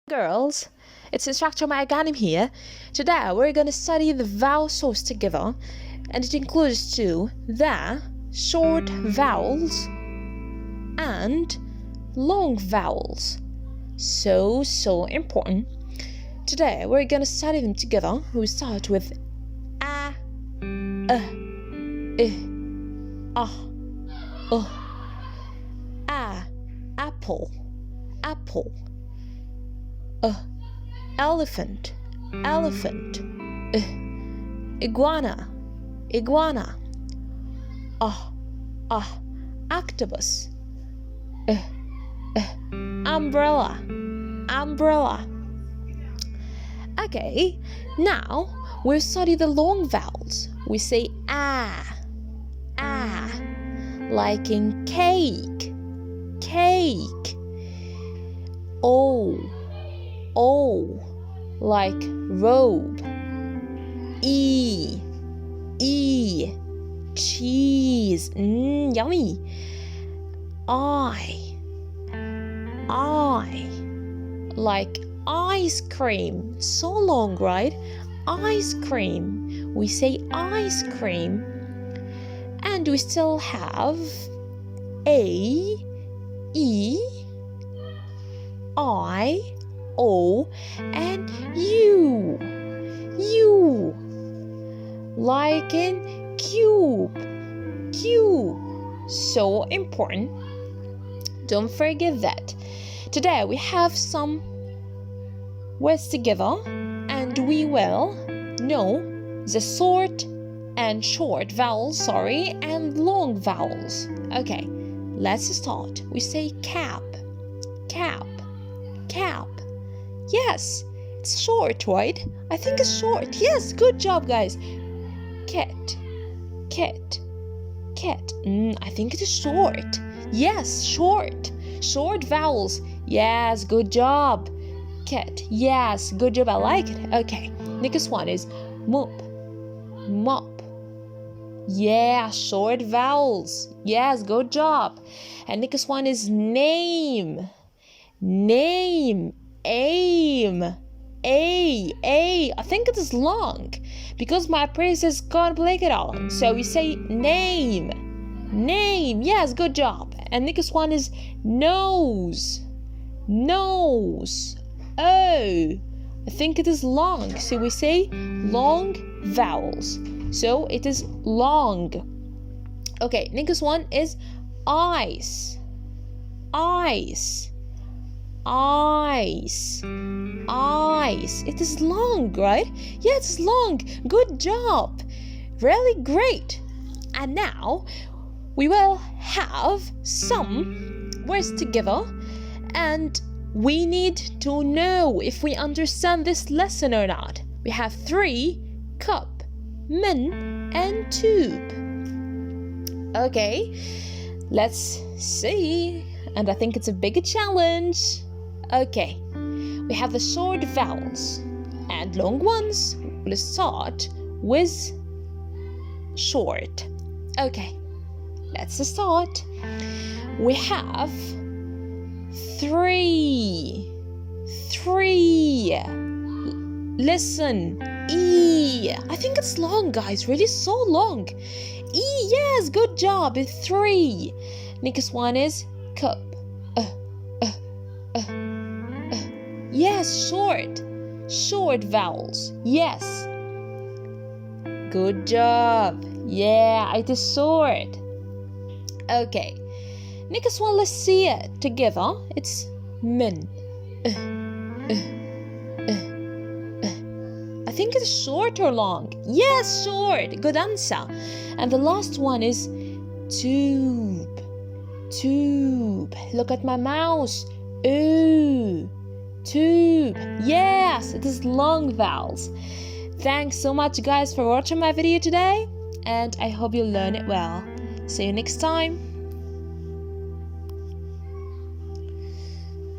Girls, it's instructor Maganim here. Today we're going to study the vowel source together, and it includes the short vowels and long vowels. So important. Today we're going to study them together. We start with a, apple, elephant, iguana, octopus, umbrella. Okay, now we'll study the long vowels. We say like in cake, O, like robe, E, cheese, yummy, I, like ice cream, so long, right? Ice cream, we say ice cream. And we still have A, E, I, O, and U, like in cube, so important. Don't forget that. Today we have some words together, and we will know the short vowels, and long vowels. Okay, let's start. We say cap. Yes, it's short, right? I think it's short. Yes, good job, guys. Cat. I think it is short. Yes, short vowels. Yes, good job. Cat. Yes, good job. I like it. Okay, next one is mop. Yeah, short vowels. Yes, good job. And next one is name. Aim. I think it is long because my praise is complicated. So we say name. Yes, good job. And next one is nose. Oh, I think it is long. So we say long vowels. So it is long. Okay, next one is eyes. It is long, right? Yeah, it's long. Good job. Really great. And now we will have some words together, and we need to know if we understand this lesson or not. We have 3: cup, min, and tube. Okay, let's see. And I think it's a big challenge. Okay, we have the short vowels and long ones. We'll start with short. Okay, let's start. We have three. Listen, E. I think it's long, guys, really so long. E, yes, good job. 3. Next one is cup. Yes, short vowels. Yes, good job. Yeah, it is short. Okay, next one, let's see it together. It's min. I think it's short or long. Yes, short. Good answer. And the last one is tube. Look at my mouse. Ooh, tube. Yes, it is long vowels. Thanks so much, guys, for watching my video today, and I hope you learn it well. See you next time.